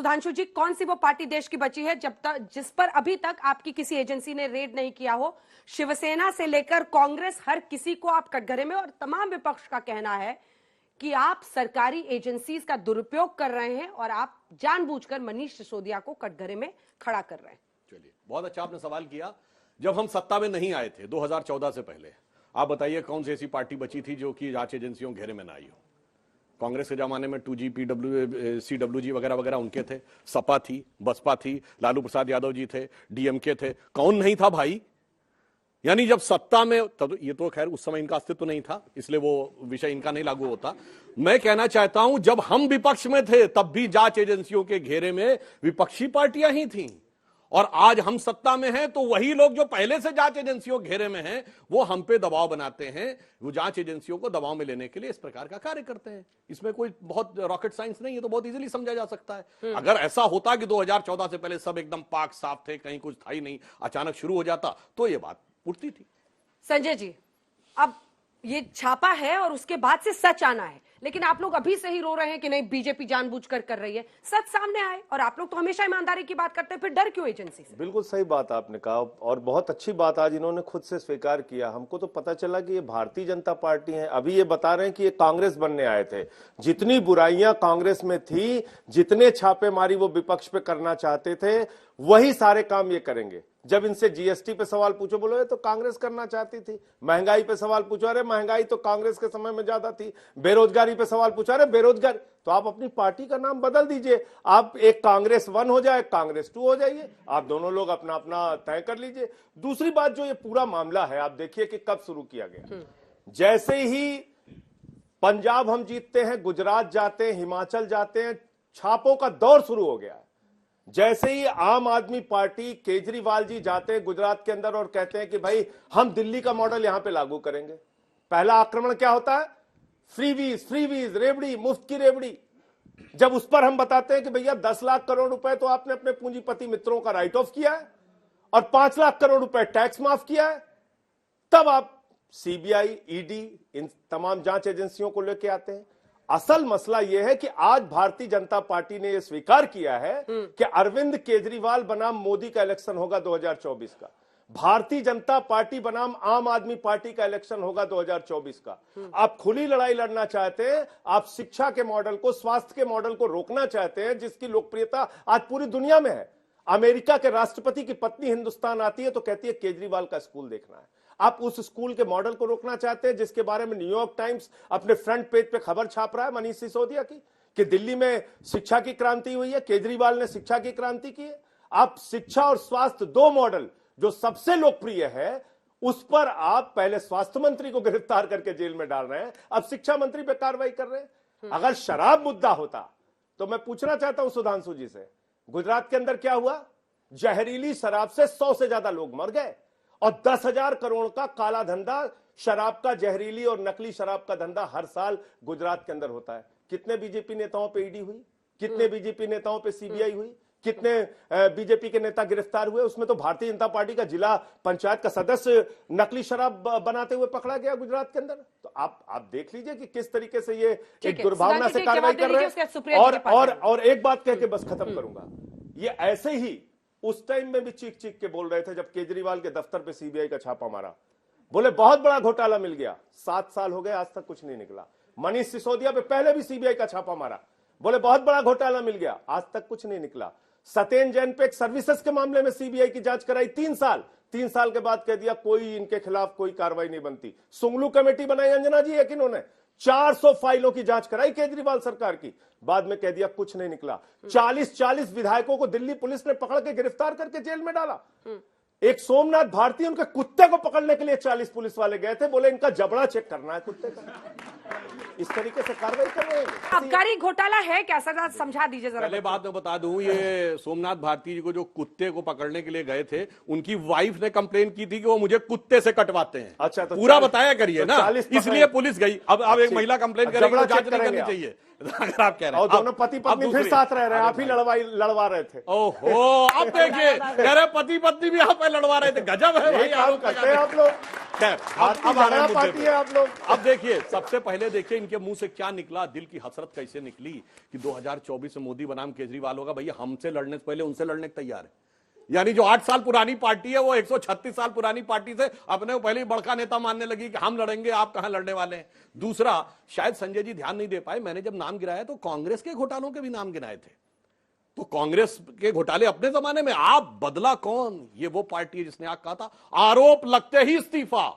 सुधांशु जी, कौन सी वो पार्टी देश की बची है जब तक जिस पर अभी तक आपकी किसी एजेंसी ने रेड नहीं किया हो? शिवसेना से लेकर कांग्रेस, हर किसी को आप कटघरे में, और तमाम विपक्ष का कहना है कि आप सरकारी एजेंसीज का दुरुपयोग कर रहे हैं और आप जानबूझकर मनीष सिसोदिया को कटघरे में खड़ा कर रहे हैं। चलिए, बहुत अच्छा आपने सवाल किया। जब हम सत्ता में नहीं आए थे 2014 से पहले, आप बताइए कौन सी ऐसी पार्टी बची थी जो कि जांच एजेंसियों घेरे में ना आई हो? कांग्रेस के जमाने में 2G, CWG वगैरह वगैरह उनके थे, सपा थी, बसपा थी, लालू प्रसाद यादव जी थे, DMK थे, कौन नहीं था भाई? यानी जब सत्ता में, तब ये तो खैर उस समय इनका अस्तित्व नहीं था, इसलिए वो विषय इनका नहीं लागू होता। मैं कहना चाहता हूं, जब हम विपक्ष में थे तब भी जांच एजेंसियों के घेरे में विपक्षी पार्टियां ही थीं, और आज हम सत्ता में हैं तो वही लोग जो पहले से जांच एजेंसियों घेरे में हैं वो हम पे दबाव बनाते हैं, वो जांच एजेंसियों को दबाव में लेने के लिए इस प्रकार का कार्य करते हैं। इसमें कोई बहुत रॉकेट साइंस नहीं है, तो बहुत इजीली समझा जा सकता है। अगर ऐसा होता कि 2014 से पहले सब एकदम पाक साफ थे, कहीं कुछ था ही नहीं, अचानक शुरू हो जाता, तो ये बात उठती थी। संजय जी, अब ये छापा है और उसके बाद से सच आना है, लेकिन आप लोग अभी से ही रो रहे हैं कि नहीं बीजेपी जानबूझकर कर रही है। सच सामने आए, और आप लोग तो हमेशा ईमानदारी की बात करते हैं, फिर डर क्यों एजेंसी से? बिल्कुल सही बात आपने कहा, और बहुत अच्छी बात आज इन्होंने खुद से स्वीकार किया। हमको तो पता चला कि ये भारतीय जनता पार्टी है, अभी ये बता रहे हैं कि ये कांग्रेस बनने आए थे। जितनी बुराइयां कांग्रेस में थी, जितने छापेमारी वो विपक्ष पे करना चाहते थे, वही सारे काम ये करेंगे। जब इनसे जीएसटी पे सवाल पूछो, बोलो ये तो कांग्रेस करना चाहती थी। महंगाई पे सवाल पूछो, अरे महंगाई तो कांग्रेस के समय में ज्यादा थी। बेरोजगारी पे सवाल पूछो, अरे बेरोजगार, तो आप अपनी पार्टी का नाम बदल दीजिए, आप एक कांग्रेस 1 हो जाए, कांग्रेस 2 हो जाइए, आप दोनों लोग अपना अपना तय कर लीजिए। दूसरी बात, जो ये पूरा मामला है, आप देखिए कि कब शुरू किया गया। जैसे ही पंजाब हम जीतते हैं, गुजरात जाते हैं, हिमाचल जाते हैं, छापों का दौर शुरू हो गया। जैसे ही आम आदमी पार्टी, केजरीवाल जी जाते हैं गुजरात के अंदर और कहते हैं कि भाई हम दिल्ली का मॉडल यहां पे लागू करेंगे, पहला आक्रमण क्या होता है? फ्रीवीज, रेवड़ी, मुफ्त की रेवड़ी। जब उस पर हम बताते हैं कि भैया 10 लाख करोड़ रुपए तो आपने अपने पूंजीपति मित्रों का राइट ऑफ किया है और 5 लाख करोड़ रुपए टैक्स माफ किया है, तब आप सीबीआई, ईडी, इन तमाम जांच एजेंसियों को लेके आते हैं। असल मसला यह है कि आज भारतीय जनता पार्टी ने यह स्वीकार किया है कि अरविंद केजरीवाल बनाम मोदी का इलेक्शन होगा 2024 का, भारतीय जनता पार्टी बनाम आम आदमी पार्टी का इलेक्शन होगा 2024 का। आप खुली लड़ाई लड़ना चाहते हैं, आप शिक्षा के मॉडल को, स्वास्थ्य के मॉडल को रोकना चाहते हैं, जिसकी लोकप्रियता आज पूरी दुनिया में है। अमेरिका के राष्ट्रपति की पत्नी हिंदुस्तान आती है तो कहती है केजरीवाल का स्कूल देखना है। आप उस स्कूल के मॉडल को रोकना चाहते हैं जिसके बारे में न्यूयॉर्क टाइम्स अपने फ्रंट पेज पे खबर छाप रहा है मनीष सिसोदिया की, कि दिल्ली में शिक्षा की क्रांति हुई है, केजरीवाल ने शिक्षा की क्रांति की है। आप शिक्षा और स्वास्थ्य, 2 मॉडल जो सबसे लोकप्रिय है, उस पर आप पहले स्वास्थ्य मंत्री को गिरफ्तार करके जेल में डाल रहे हैं, अब शिक्षा मंत्री पे कार्रवाई कर रहे हैं। अगर शराब मुद्दा होता तो मैं पूछना चाहता हूं सुधांशु जी से, गुजरात के अंदर क्या हुआ? जहरीली शराब से 100 से ज्यादा लोग मर गए और 10,000 करोड़ का काला धंधा, शराब का, जहरीली और नकली शराब का धंधा हर साल गुजरात के अंदर होता है। कितने बीजेपी नेताओं पे ईडी हुई, कितने बीजेपी नेताओं पे सीबीआई हुई, कितने बीजेपी के नेता गिरफ्तार हुए? उसमें तो भारतीय जनता पार्टी का जिला पंचायत का सदस्य नकली शराब बनाते हुए पकड़ा गया गुजरात के अंदर। तो आप देख लीजिए कि किस तरीके से ये एक दुर्भावना से कार्रवाई कर रहे हैं। और एक बात कह के बस खत्म करूंगा, ये ऐसे ही उस टाइम में भी चीख चीख के बोल रहे थे जब केजरीवाल के दफ्तर पे सीबीआई का छापा मारा, बोले बहुत बड़ा घोटाला मिल गया। 7 साल हो गए, आज तक कुछ नहीं निकला। मनीष सिसोदिया पे पहले भी सीबीआई का छापा मारा, बोले बहुत बड़ा घोटाला मिल गया, आज तक कुछ नहीं निकला। सत्येंद्र जैन पे एक सर्विसेज के मामले में सीबीआई की जांच कराई 3 साल के बाद कह दिया कोई इनके खिलाफ कोई कार्रवाई नहीं बनती। सुंगलू कमेटी बनाई अंजना जी है कि इन्होंने 400 फाइलों की जांच कराई केजरीवाल सरकार की, बाद में कह दिया कुछ नहीं निकला। 40 विधायकों को दिल्ली पुलिस ने पकड़ के गिरफ्तार करके जेल में डाला। एक सोमनाथ भारती, उनके कुत्ते को पकड़ने के लिए 40 पुलिस वाले गए थे, बोले इनका जबड़ा चेक करना है कुत्ते का। इस तरीके से कार्रवाई कर रहे हैं। आबकारी घोटाला है क्या सर? समझा दीजिए जरा। पहले बात मैं बता दूं, ये सोमनाथ भारती जी को जो कुत्ते को पकड़ने के लिए गए थे, उनकी वाइफ ने कंप्लेन की थी कि वो मुझे कुत्ते से कटवाते हैं। अच्छा, तो पूरा बताया करिए ना, इसलिए पुलिस गई। अब एक महिला कंप्लेन करेगी, जांच नहीं करनी चाहिए अगर आप कह रहे हैं। और दोनों पति पत्नी फिर साथ रह रहे हैं, आप ही लड़वा रहे थे। ओहो, अब देखिए, कह रहे पति पत्नी भी आप लड़वा रहे थे, गजब है भाई। काम करते हैं आप लोग। खैर आपकी अब आ रहे हैं झगड़ा मुद्दे पार्टी पे। है आप लोग। अब देखिए, सबसे पहले देखिए इनके मुंह से क्या निकला, दिल की हसरत कैसे निकली कि 2024 में मोदी बनाम केजरीवाल होगा। भैया हमसे लड़ने से पहले उनसे लड़ने को तैयार है। यानी जो 8 साल पुरानी पार्टी है वो 136 साल पुरानी पार्टी से अपने को पहले ही बड़का नेता मानने लगी कि हम लड़ेंगे, आप कहां लड़ने वाले हैं। दूसरा, शायद संजय जी ध्यान नहीं दे पाए, मैंने जब नाम गिराया तो कांग्रेस के घोटालों के भी नाम गिनाए थे। तो कांग्रेस के घोटाले अपने जमाने में, आप बदला कौन? ये वो पार्टी है जिसने आज कहा था आरोप लगते ही इस्तीफा,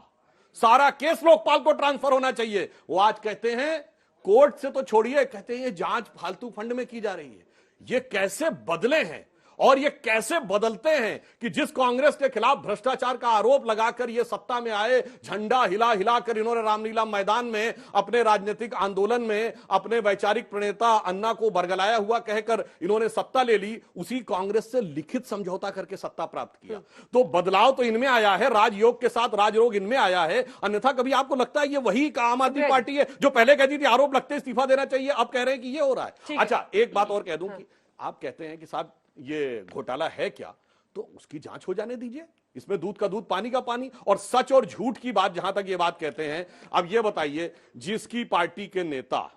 सारा केस लोकपाल को ट्रांसफर होना चाहिए। वो आज कहते हैं कोर्ट से तो छोड़िए, कहते हैं ये जांच फालतू फंड में की जा रही है। ये कैसे बदले हैं और ये कैसे बदलते हैं कि जिस कांग्रेस के खिलाफ भ्रष्टाचार का आरोप लगाकर ये सत्ता में आए, झंडा हिला हिलाकर इन्होंने रामलीला मैदान में अपने राजनीतिक आंदोलन में अपने वैचारिक प्रणेता अन्ना को बरगलाया हुआ कहकर इन्होंने सत्ता ले ली, उसी कांग्रेस से लिखित समझौता करके सत्ता प्राप्त किया। तो बदलाव तो इनमें आया है, राजयोग के साथ राजरोग इनमें आया है। अन्यथा कभी आपको लगता है ये वही आम आदमी पार्टी है जो पहले कहती थी आरोप लगते इस्तीफा देना चाहिए, अब कह रहे हैं कि ये हो रहा है। अच्छा, एक बात और कह दूं कि आप कहते हैं कि साहब ये घोटाला है क्या, तो उसकी जांच हो जाने दीजिए। इसमें दूध का दूध पानी का पानी। और सच और झूठ की बात, जहां तक ये बात कहते हैं, अब ये बताइए, जिसकी पार्टी के नेता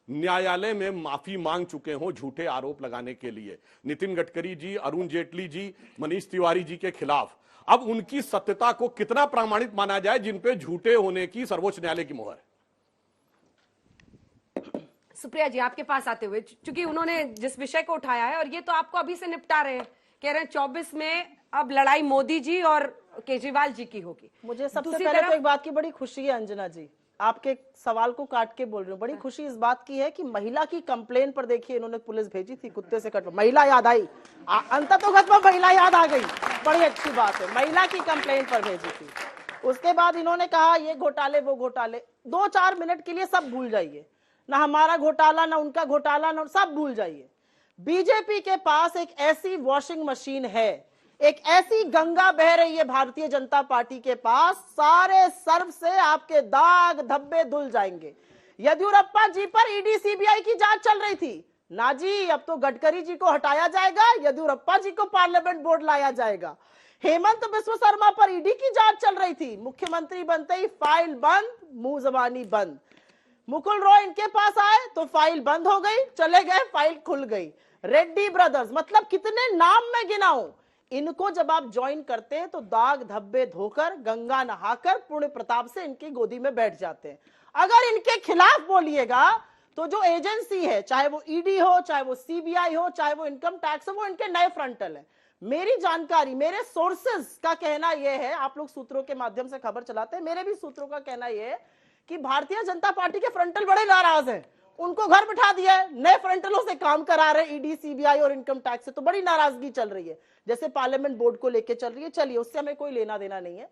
न्यायालय में माफी मांग चुके हो झूठे आरोप लगाने के लिए, नितिन गडकरी जी, अरुण जेटली जी, मनीष तिवारी जी के खिलाफ, अब उनकी सत्यता को कितना प्रामाणिक माना जाए जिन पे झूठे होने की सर्वोच्च न्यायालय की मोहर है? सुप्रिया जी, आपके पास आते हुए, चूंकि उन्होंने जिस विषय को उठाया है और ये तो आपको अभी से निपटा रहे हैं, कह रहे हैं 24 में अब लड़ाई मोदी जी और केजरीवाल जी की होगी। मुझे सबसे पहले तो एक बात की बड़ी खुशी है अंजना जी, आपके सवाल को काट के बोल रही हूँ, बड़ी खुशी इस बात की है कि महिला की कंप्लेन पर देखिए इन्होंने पुलिस भेजी थी, कुत्ते से कट, महिला याद आई, अंततोगत में महिला याद आ गई, बड़ी अच्छी बात है, महिला की कंप्लेन पर भेजी थी। उसके बाद इन्होंने कहा ये घोटाले वो घोटाले, 2-4 मिनट के लिए सब भूल जाइए, ना हमारा घोटाला ना उनका घोटाला, ना सब भूल जाइए। बीजेपी के पास एक ऐसी वॉशिंग मशीन है, एक ऐसी गंगा बह रही है भारतीय जनता पार्टी के पास, सारे सर्व से आपके दाग धब्बे धुल जाएंगे। येदियुरप्पा जी पर ईडी सीबीआई की जांच चल रही थी, ना जी अब तो गडकरी जी को हटाया जाएगा, येदियुरप्पा जी को पार्लियामेंट बोर्ड लाया जाएगा। हेमंत बिस्व शर्मा पर ईडी की जांच चल रही थी, मुख्यमंत्री बनते ही फाइल बंद, मुंह जबानी बंद। मुकुल रॉय इनके पास आए तो फाइल बंद हो गई, चले गए फाइल खुल गई। रेड्डी ब्रदर्स, मतलब कितने नाम मैं गिनाऊं, इनको जब आप ज्वाइन करते हैं तो दाग धब्बे धोकर, गंगा नहाकर, पुण्य प्रताप से इनकी गोदी में बैठ जाते हैं। अगर इनके खिलाफ बोलिएगा तो जो एजेंसी है, चाहे वो ईडी हो, चाहे वो सीबीआई हो, चाहे वो इनकम टैक्स हो, वो इनके नए फ्रंटल है। मेरी जानकारी, मेरे सोर्सेज का कहना यह है, आप लोग सूत्रों के माध्यम से खबर चलाते हैं, मेरे भी सूत्रों का कहना यह है कि भारतीय जनता पार्टी के फ्रंटल बड़े नाराज हैं, उनको घर बिठा दिया है, नए फ्रंटलों से काम करा रहे ईडी सीबीआई और इनकम टैक्स से, तो बड़ी नाराजगी चल रही है, जैसे पार्लियामेंट बोर्ड को लेकर चल रही है। चलिए, उससे हमें कोई लेना देना नहीं है।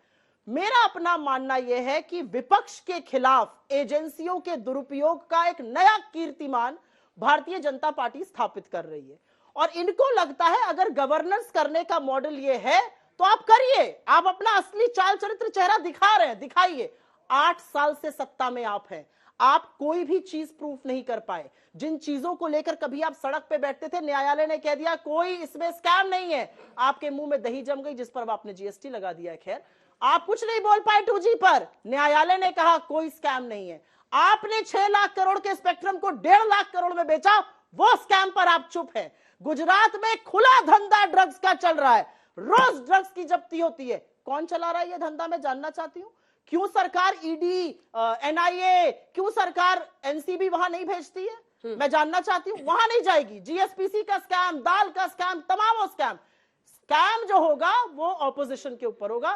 मेरा अपना मानना यह है कि विपक्ष के खिलाफ एजेंसियों के दुरुपयोग का एक नया कीर्तिमान भारतीय जनता पार्टी स्थापित कर रही है, और इनको लगता है अगर गवर्नेंस करने का मॉडल यह है तो आप करिए, आप अपना असली चाल चरित्र चेहरा दिखा रहे हैं, दिखाइए। 8 साल से सत्ता में आप हैं, आप कोई भी चीज प्रूफ नहीं कर पाए। जिन चीजों को लेकर कभी आप सड़क पे बैठते थे, न्यायालय ने कह दिया कोई इसमें स्कैम नहीं है, आपके मुंह में दही जम गई, जिस पर आपने जीएसटी लगा दिया। खैर, आप कुछ नहीं बोल पाए 2G पर, न्यायालय ने कहा कोई स्कैम नहीं है। आपने 6 लाख करोड़ के स्पेक्ट्रम को 1.5 लाख करोड़ में बेचा, वो स्कैम पर आप चुप है। गुजरात में खुला धंधा ड्रग्स का चल रहा है, रोज ड्रग्स की जब्ती होती है। कौन चला रहा है ये धंधा, मैं जानना चाहती हूं। क्यों सरकार ईडी, एनआईए, क्यों सरकार एनसीबी वहां नहीं भेजती है, मैं जानना चाहती हूं। वहां नहीं जाएगी। जीएसपीसी का स्कैम, दाल का स्कैम, तमाम स्कैम जो होगा वो ऑपोजिशन के ऊपर होगा।